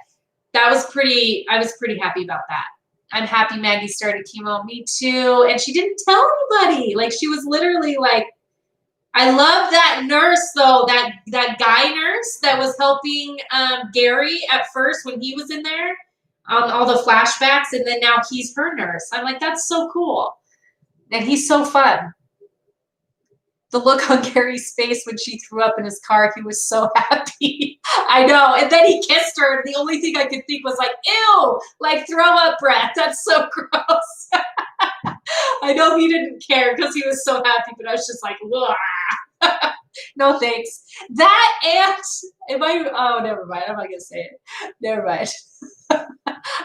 that was I was pretty happy about that. I'm happy Maggie started chemo. Me too. And she didn't tell anybody. Like she was literally like, I love that nurse though, that guy nurse that was helping Gary at first when he was in there on all the flashbacks, and then now he's her nurse. I'm like, that's so cool. And he's so fun. The look on Gary's face when she threw up in his car, he was so happy. I know. And then he kissed her, and the only thing I could think was like, ew, like throw up breath. That's so gross. I know he didn't care because he was so happy, but I was just like, no thanks. That and oh, never mind. I'm not gonna say it. Never mind.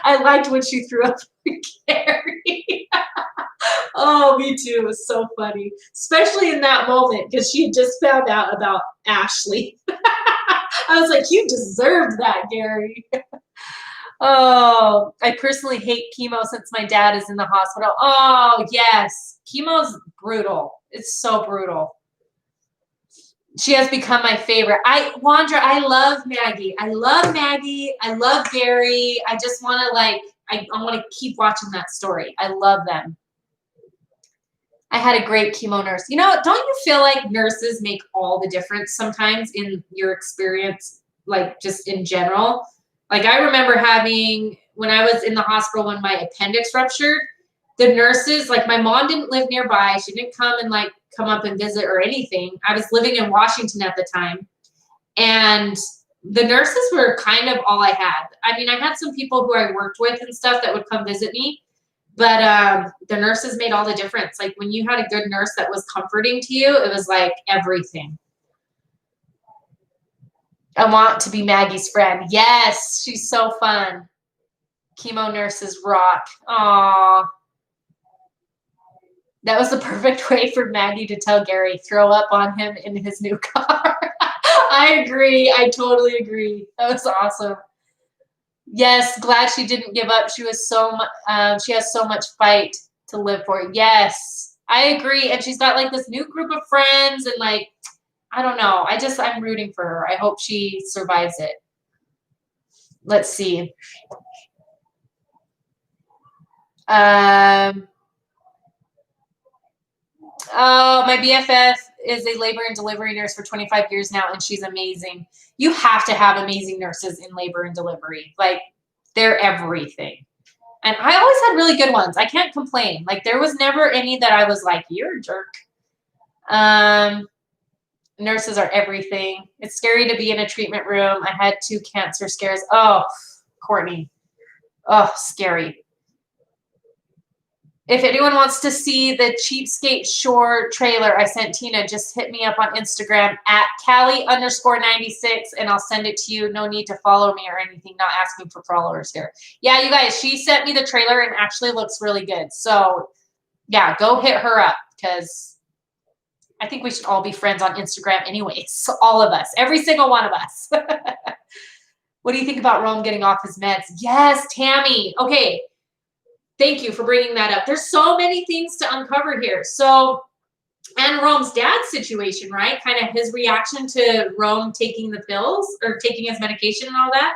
I liked when she threw up for Gary. Oh, me too. It was so funny, especially in that moment because she had just found out about Ashley. I was like, you deserved that, Gary. Oh, I personally hate chemo since my dad is in the hospital. Oh, yes. Chemo's brutal. It's so brutal. She has become my favorite. Wandra, I love Maggie. I love Maggie. I love Gary. I just want to I want to keep watching that story. I love them. I had a great chemo nurse. You know, don't you feel like nurses make all the difference sometimes in your experience, like just in general? Like I remember when I was in the hospital when my appendix ruptured, the nurses, like my mom didn't live nearby. She didn't come up and visit or anything. I was living in Washington at the time. And the nurses were kind of all I had. I mean, I had some people who I worked with and stuff that would come visit me. But the nurses made all the difference. Like when you had a good nurse that was comforting to you, it was like everything. I want to be Maggie's friend. Yes, she's so fun. Chemo nurses rock. Aw. That was the perfect way for Maggie to tell Gary, throw up on him in his new car. I agree. I totally agree. That was awesome. Yes, glad she didn't give up. She has so much fight to live for. Yes, I agree. And she's got like this new group of friends and like, I don't know. I'm rooting for her. I hope she survives it. Let's see. Oh, my BFF is a labor and delivery nurse for 25 years now, and she's amazing. You have to have amazing nurses in labor and delivery. Like, they're everything. And I always had really good ones. I can't complain. Like, there was never any that I was like, you're a jerk. Nurses are everything. It's scary to be in a treatment room. I had 2 cancer scares. Oh, Courtney. Oh, scary. If anyone wants to see the Cheapskate Shore trailer I sent Tina, just hit me up on Instagram at Callie_96 and I'll send it to you. No need to follow me or anything. Not asking for followers here. Yeah, you guys, she sent me the trailer and actually looks really good. So yeah, go hit her up because I think we should all be friends on Instagram anyways. All of us, every single one of us. What do you think about Rome getting off his meds? Yes, Tammy. Okay. Thank you for bringing that up. There's so many things to uncover here. So, and Rome's dad's situation, right? Kind of his reaction to Rome taking the pills or taking his medication and all that.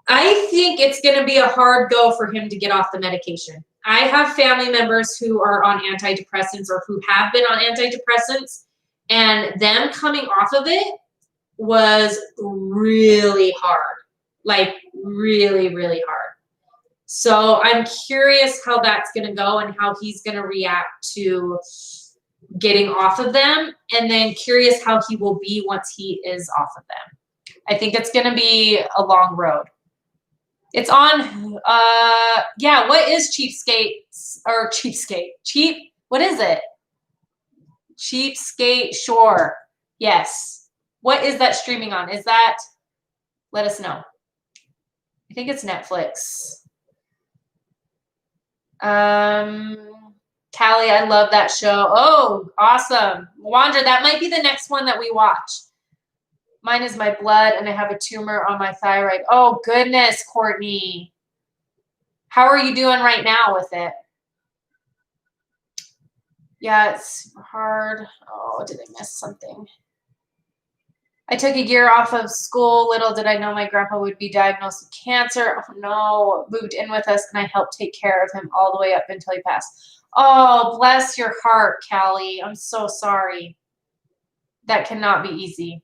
I think it's going to be a hard go for him to get off the medication. I have family members who are on antidepressants or who have been on antidepressants, and them coming off of it was really hard. Like really, really hard. So I'm curious how that's going to go and how he's going to react to getting off of them, and then curious how he will be once he is off of them. I think it's going to be a long road. It's on, yeah, what is what is it? Cheapskate Shore. Yes. What is that streaming on? Is that, let us know. I think it's Netflix. Callie, I love that show. Oh, awesome. Wandra, that might be the next one that we watch. Mine is my blood, and I have a tumor on my thyroid. Oh, goodness, Courtney. How are you doing right now with it? Yeah, it's hard. Oh, did I miss something? I took a year off of school. Little did I know my grandpa would be diagnosed with cancer. Oh, no. Moved in with us, and I helped take care of him all the way up until he passed. Oh, bless your heart, Callie. I'm so sorry. That cannot be easy.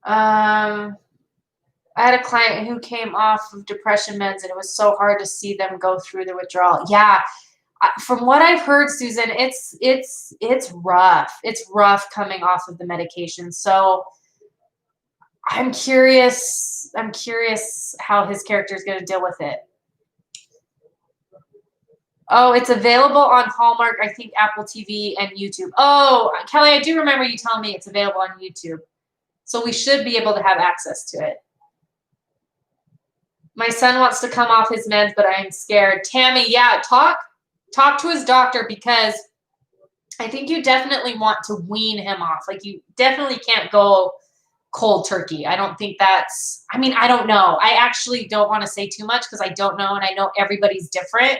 I had a client who came off of depression meds, and it was so hard to see them go through the withdrawal. Yeah, from what I've heard, Susan, it's rough. It's rough coming off of the medication. So I'm curious. I'm curious how his character is going to deal with it. Oh, it's available on Hallmark, I think Apple TV and YouTube. Oh, Kelly, I do remember you telling me it's available on YouTube. So we should be able to have access to it. My son wants to come off his meds, but I'm scared. Tammy, yeah, talk to his doctor, because I think you definitely want to wean him off. Like, you definitely can't go cold turkey. I don't think that's, I mean, I don't know. I actually don't want to say too much because I don't know, and I know everybody's different,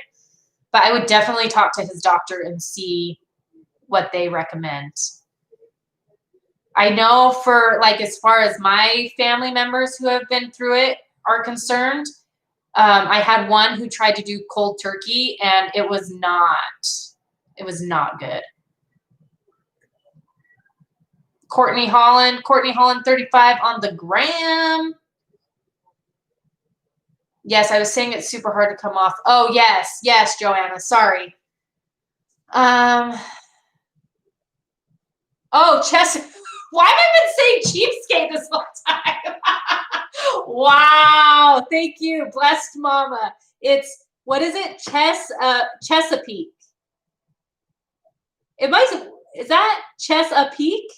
but I would definitely talk to his doctor and see what they recommend. I know for, like, as far as my family members who have been through it are concerned, I had one who tried to do cold turkey, and it was not good. Courtney Holland 35 on the gram. Yes, I was saying it's super hard to come off. Oh, yes, Joanna, sorry. Oh, Chess. Why have I been saying cheapskate this whole time? Wow, thank you, blessed mama. It's, what is it? Chesapeake. Is that Chesapeake?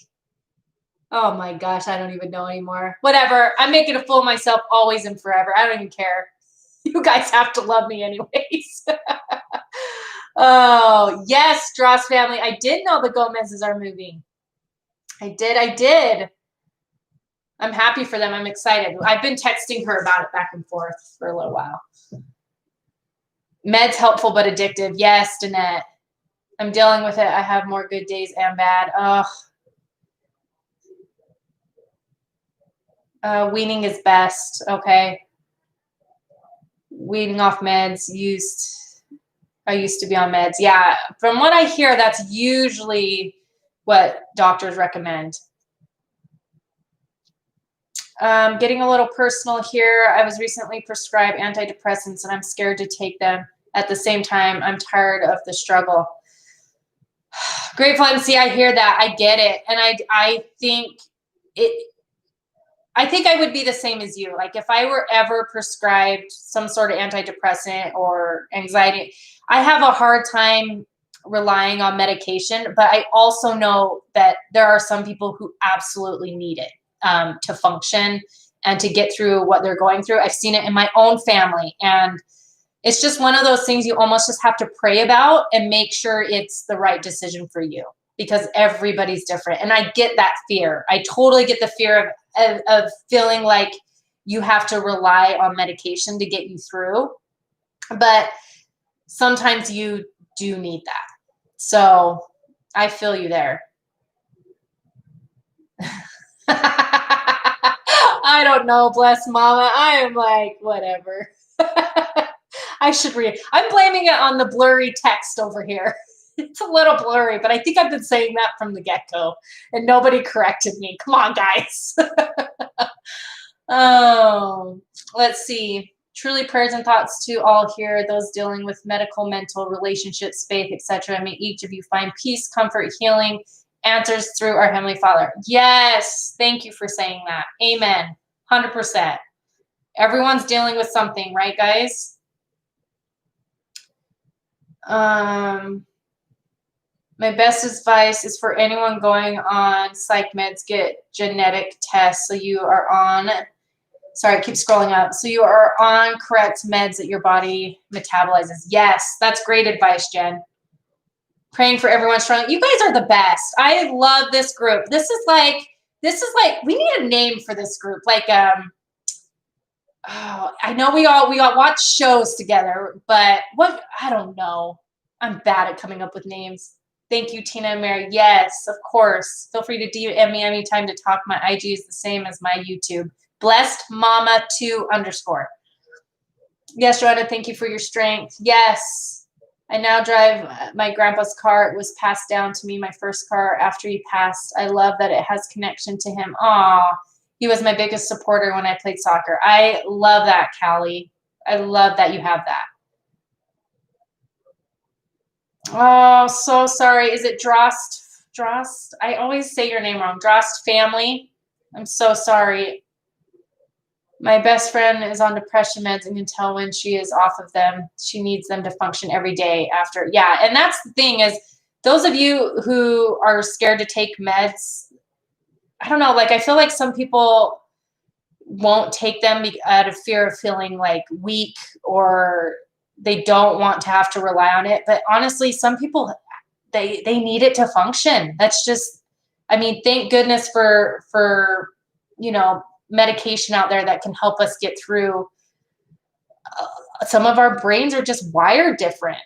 Oh my gosh, I don't even know anymore. Whatever. I'm making a fool of myself always and forever. I don't even care. You guys have to love me anyways. Oh, yes, Strauss family. I did know the Gomez's are moving. I did. I'm happy for them. I'm excited. I've been texting her about it back and forth for a little while. Meds helpful but addictive. Yes, Danette. I'm dealing with it. I have more good days and bad. Weaning is best. Okay. Weaning off meds. I used to be on meds. Yeah. From what I hear, that's usually what doctors recommend. Getting a little personal here. I was recently prescribed antidepressants, and I'm scared to take them. At the same time, I'm tired of the struggle. Grateful MC, I hear that. I get it. And I think I would be the same as you. Like, if I were ever prescribed some sort of antidepressant or anxiety, I have a hard time relying on medication, but I also know that there are some people who absolutely need it to function and to get through what they're going through. I've seen it in my own family, and it's just one of those things you almost just have to pray about and make sure it's the right decision for you, because everybody's different. And I get that fear. I totally get the fear of feeling like you have to rely on medication to get you through. But sometimes you do need that. So I feel you there. I don't know, bless mama. I am like, whatever. I should read. I'm blaming it on the blurry text over here. It's a little blurry, but I think I've been saying that from the get-go, and nobody corrected me. Come on, guys. Oh, let's see. Truly, prayers and thoughts to all here, those dealing with medical, mental, relationships, faith, etc. May each of you find peace, comfort, healing, answers through our Heavenly Father. Yes, thank you for saying that. Amen. 100%. Everyone's dealing with something, right, guys? My best advice is for anyone going on psych meds, get genetic tests so you are on, sorry, I keep scrolling up, so you are on correct meds that your body metabolizes. Yes, that's great advice, Jen. Praying for everyone strong. You guys are the best. I love this group. This is like, we need a name for this group. Like, oh, I know we all watch shows together, but what, I don't know. I'm bad at coming up with names. Thank you, Tina and Mary. Yes, of course. Feel free to DM me anytime to talk. My IG is the same as my YouTube. Blessed Mama 2 _. Yes, Joanna, thank you for your strength. Yes. I now drive my grandpa's car. It was passed down to me, my first car after he passed. I love that it has connection to him. Aw, he was my biggest supporter when I played soccer. I love that, Callie. I love that you have that. Oh, so sorry. Is it Drost? Drost? I always say your name wrong. Drost family. I'm so sorry. My best friend is on depression meds and can tell when she is off of them. She needs them to function every day after. Yeah, and that's the thing is, those of you who are scared to take meds, I don't know, like I feel like some people won't take them out of fear of feeling like weak, or they don't want to have to rely on it. But honestly, some people, they need it to function. That's just, I mean, thank goodness for you know, medication out there that can help us get through. Some of our brains are just wired different.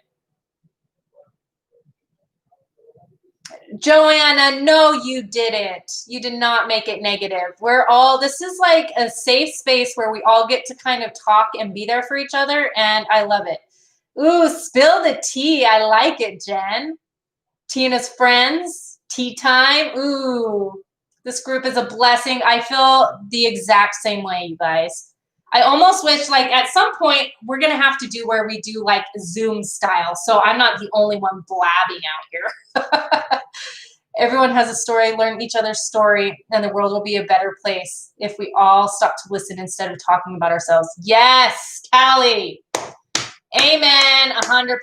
Joanna, no, you didn't. You did not make it negative. We're all, this is like a safe space where we all get to kind of talk and be there for each other, and I love it. Ooh, spill the tea. I like it, Jen. Tina's friends, tea time. Ooh, this group is a blessing. I feel the exact same way, you guys. I almost wish, like, at some point, we're going to have to do where we do, like, Zoom style, so I'm not the only one blabbing out here. Everyone has a story. Learn each other's story, and the world will be a better place if we all stop to listen instead of talking about ourselves. Yes, Callie. Amen, 100%.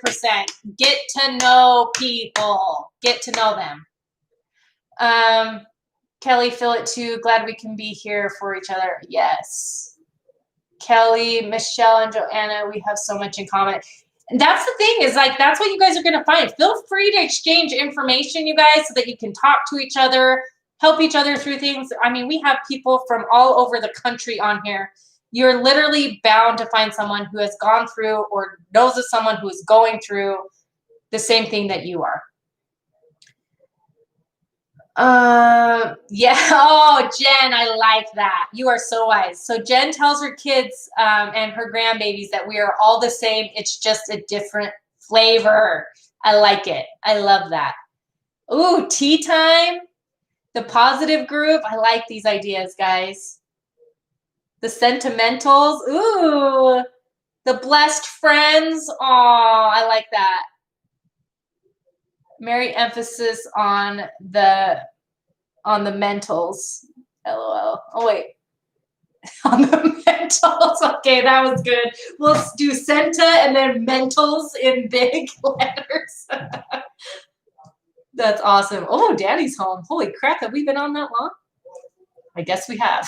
Get to know people. Get to know them. Kelly, feel it too. Glad we can be here for each other. Yes. Kelly, Michelle, and Joanna, we have so much in common. And that's the thing is, like, that's what you guys are going to find. Feel free to exchange information, you guys, so that you can talk to each other, help each other through things. I mean, we have people from all over the country on here. You're literally bound to find someone who has gone through or knows of someone who is going through the same thing that you are. Yeah. Oh, Jen, I like that. You are so wise. So Jen tells her kids and her grandbabies that we are all the same. It's just a different flavor. I like it. I love that. Ooh, tea time. The positive group. I like these ideas, guys. The sentimentals. Ooh, the blessed friends. Oh, I like that. Mary emphasis on the mentals. LOL. Oh wait. On the mentals. Okay, that was good. We'll do Senta and then mentals in big letters. That's awesome. Oh, Daddy's home. Holy crap, have we been on that long? I guess we have.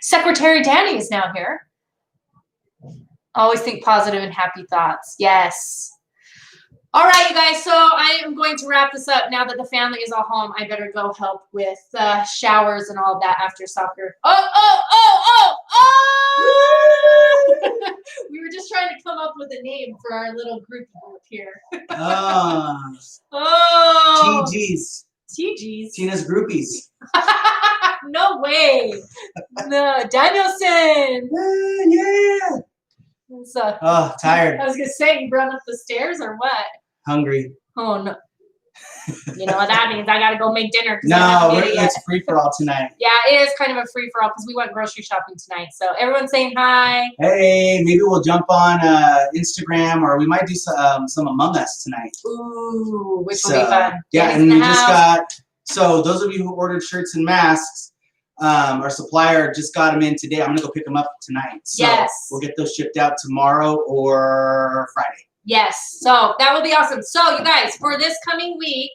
Secretary Danny is now here. Always think positive and happy thoughts. Yes. All right, you guys, so I am going to wrap this up now that the family is all home. I better go help with showers and all of that after soccer. Oh! We were just trying to come up with a name for our little group here.
Oh. TGs.
TGs?
Tina's groupies.
No way. No, Danielson.
Yeah.
So,
oh, tired.
I was going to say, you run up the stairs or what?
Hungry.
Oh, no. You know what that means? I got to go make dinner.
No, it's free for all tonight.
Yeah, it is kind of a free for all because we went grocery shopping tonight. So everyone's saying hi.
Hey, maybe we'll jump on Instagram, or we might do some Among Us tonight.
Ooh, which will be fun.
Yeah, and we just got, so those of you who ordered shirts and masks, our supplier just got them in today. I'm going to go pick them up tonight. So
yes.
We'll get those shipped out tomorrow or Friday.
Yes. So that will be awesome. So you guys, for this coming week,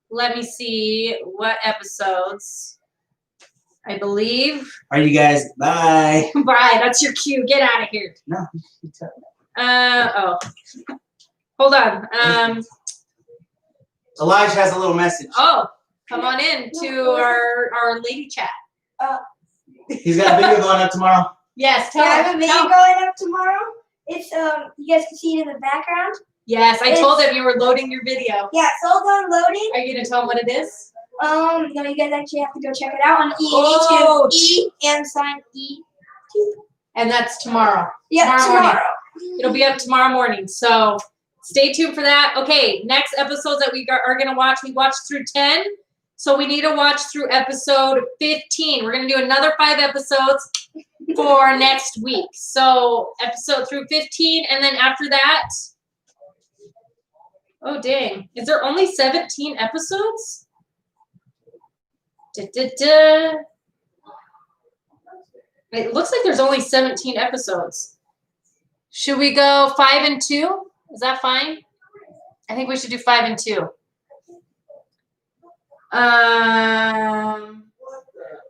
let me see what episodes. I believe.
All right, you guys. Bye.
Bye. That's your cue. Get out of here.
No.
Oh. Hold on.
Elijah has a little message.
Oh, come on in to our lady chat.
He's got a video going up tomorrow.
Yes, tell
I
him.
have a video
Tell him.
going up tomorrow. It's you guys can see it in the background.
Yes, I told him you were loading your video.
Yeah, it's all done loading.
Are you gonna tell him what it is?
No, you guys actually have to go check it out on
Oh.
YouTube. Amsign E.
And that's tomorrow.
Yeah, tomorrow.
It'll be up tomorrow morning. So stay tuned for that. Okay, next episodes that we are going to watch, we watched through 10. So we need to watch through episode 15. We're going to do another 5 episodes for next week. So episode through 15. And then after that, oh, dang. Is there only 17 episodes? It looks like there's only 17 episodes. Should we go 5 and 2? Is that fine? I think we should do 5 and 2.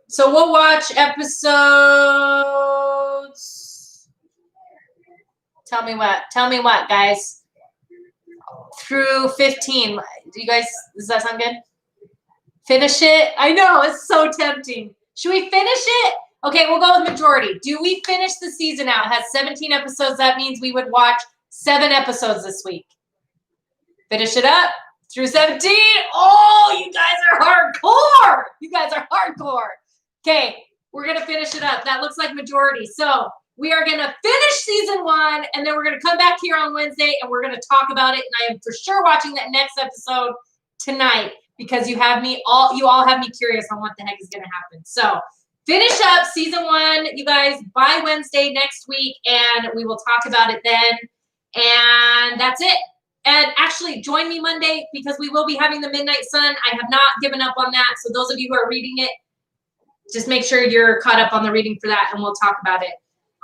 So we'll watch episodes. Tell me what, guys. Through 15. Do you guys, does that sound good? Finish it. I know, it's so tempting. Should we finish it? Okay, we'll go with majority. Do we finish the season out? It has 17 episodes. That means we would watch 7 episodes this week. Finish it up through 17. Oh, you guys are hardcore. You guys are hardcore. Okay, we're going to finish it up. That looks like majority. So we are going to finish season 1, and then we're going to come back here on Wednesday, and we're going to talk about it. And I am for sure watching that next episode tonight because you all have me curious on what the heck is going to happen. So finish up season 1, you guys, by Wednesday next week, and we will talk about it then. And that's it. And actually, join me Monday because we will be having the Midnight Sun. I have not given up on that. So those of you who are reading it, just make sure you're caught up on the reading for that, and we'll talk about it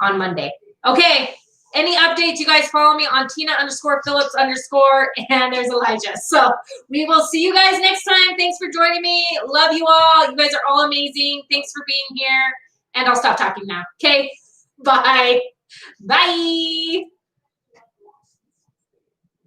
on Monday. Okay. Any updates, you guys follow me on Tina_Phillips_, and there's Elijah. So we will see you guys next time. Thanks for joining me. Love you all. You guys are all amazing. Thanks for being here. And I'll stop talking now. Okay. Bye. Bye.